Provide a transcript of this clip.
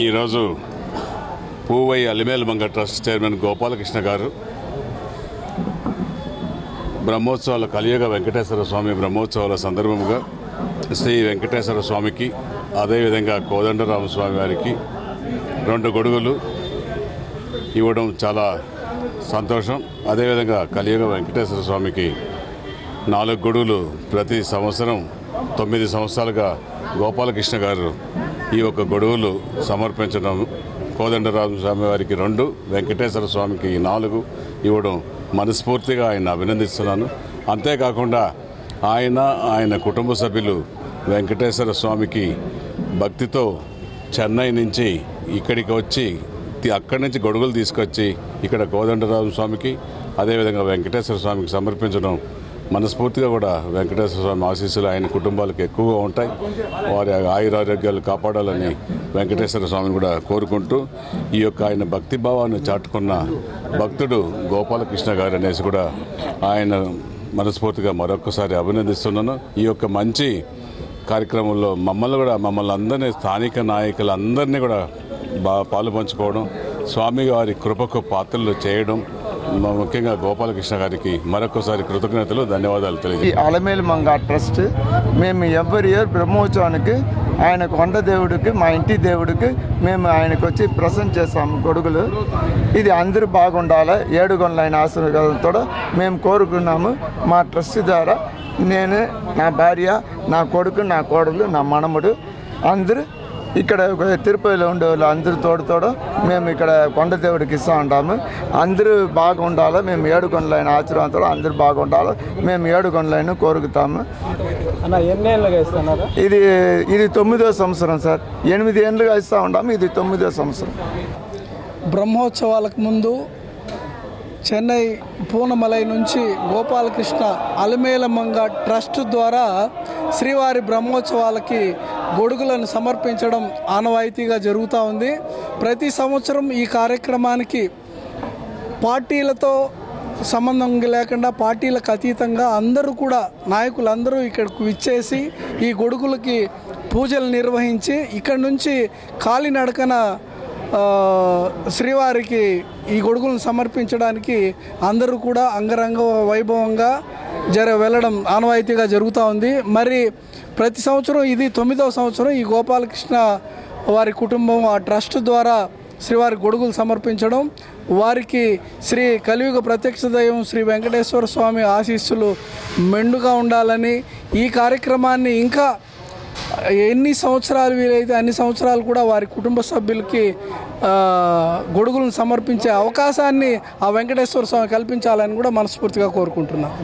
ఈరోజు పూవై Alimelu Manga trust chairman Gopalakrishna గారు బ్రహ్మోత్సవాల కలియుగ వెంకటేశ్వర స్వామి బ్రహ్మోత్సవాల సందర్భముగా శ్రీ వెంకటేశ్వర స్వామికి అదేవిధంగా కోదండరామ స్వామి వారికి 2 గొడుగులు ఇవ్వడం చాలా సంతోషం. అదేవిధంగా కలియుగ వెంకటేశ్వర స్వామికి 4 గొడుగులు ప్రతి సంవత్సరం 9 సంవత్సరాలుగా గోపాలకృష్ణ గారు ఈ యొక్క గొడుగులు సమర్పించడం, కోదండరామ స్వామి వారికి 2, వెంకటేశ్వర స్వామికి 4 ఇవ్వడం మనస్ఫూర్తిగా ఆయన అభినందిస్తున్నాను. అంతేకాకుండా ఆయన కుటుంబ సభ్యులు వెంకటేశ్వర స్వామికి భక్తితో చెన్నై నుంచి ఇక్కడికి వచ్చి అక్కడి నుంచి గొడుగులు తీసుకొచ్చి ఇక్కడ కోదండరామ స్వామికి అదేవిధంగా వెంకటేశ్వర స్వామికి సమర్పించడం మనస్ఫూర్తిగా కూడా వెంకటేశ్వర స్వామి ఆశీస్సులు ఆయన కుటుంబాలకు ఎక్కువగా ఉంటాయి. వారి ఆయురారోగ్యాలు కాపాడాలని వెంకటేశ్వర స్వామిని కూడా కోరుకుంటూ ఈ యొక్క ఆయన భక్తి భావాన్ని చాటుకున్న భక్తుడు గోపాలకృష్ణ గారు అనేసి కూడా ఆయన మనస్ఫూర్తిగా మరొకసారి అభినందిస్తున్నాను. ఈ యొక్క మంచి కార్యక్రమంలో మమ్మల్ని అందరినీ స్థానిక నాయకులందరినీ కూడా పాలు పంచుకోవడం, స్వామి వారి కృపకు పాత్రలు చేయడం, ముఖ్యంగా గోపాలకృష్ణ గారికి మరొకసారి కృతజ్ఞతలు, ధన్యవాదాలు తెలియజేస్తాను. ఈ అలమేలు మంగ ట్రస్ట్ మేము ఎవ్రీ ఇయర్ బ్రహ్మోత్సవానికి ఆయన కొండ దేవుడికి, మా ఇంటి దేవుడికి మేము ఆయనకు వచ్చి ప్రజెంట్ చేస్తాము గొడుగులు. ఇది అందరూ బాగుండాలి, 7 గొండ్లైన ఆశీర్వాదంతో మేము కోరుకున్నాము. మా ట్రస్ట్ ద్వారా నేను, నా భార్య, నా కొడుకు, నా కోడలు, నా మనముడు అందరూ ఇక్కడ తిరుపతిలో ఉండే వాళ్ళు అందరూ తోడుతోడు మేము ఇక్కడ కొండ దేవుడికి ఇస్తూ ఉంటాము. అందరూ బాగుండాలి, మేము 7 గొండ్లైన ఆశీర్వాదంతో అందరూ బాగుండాలి, మేము 7 గొండ్లైన కోరుకుతాము. ఇది 9వ సంవత్సరం సార్. 8 ఏళ్ళుగా ఇస్తూ ఉంటాము, ఇది 9వ సంవత్సరం. బ్రహ్మోత్సవాలకు ముందు చెన్నై పూనమలై నుంచి గోపాలకృష్ణ అలమేల మంగ ట్రస్ట్ ద్వారా శ్రీవారి బ్రహ్మోత్సవాలకి గొడుగులను సమర్పించడం ఆనవాయితీగా జరుగుతూ ఉంది. ప్రతి సంవత్సరం ఈ కార్యక్రమానికి పార్టీలతో సంబంధం లేకుండా, పార్టీలకు అతీతంగా అందరూ కూడా నాయకులందరూ ఇక్కడికి విచ్చేసి ఈ గొడుగులకి పూజలు నిర్వహించి ఇక్కడి నుంచి కాలినడకన శ్రీవారికి ఈ గొడుగులను సమర్పించడానికి అందరూ కూడా అంగరంగ వైభవంగా వెళ్ళడం ఆనవాయితీగా జరుగుతూ ఉంది. మరి ప్రతి సంవత్సరం ఇది 9వ సంవత్సరం ఈ గోపాలకృష్ణ వారి కుటుంబం ఆ ట్రస్ట్ ద్వారా శ్రీవారి గొడుగులు సమర్పించడం, వారికి శ్రీ కలియుగ ప్రత్యక్ష దైవం శ్రీ వెంకటేశ్వర స్వామి ఆశీస్సులు మెండుగా ఉండాలని, ఈ కార్యక్రమాన్ని ఇంకా ఎన్ని సంవత్సరాలు వీలైతే అన్ని సంవత్సరాలు కూడా వారి కుటుంబ సభ్యులకి గొడుగులను సమర్పించే అవకాశాన్ని ఆ వెంకటేశ్వర స్వామి కల్పించాలని కూడా మనస్ఫూర్తిగా కోరుకుంటున్నాను.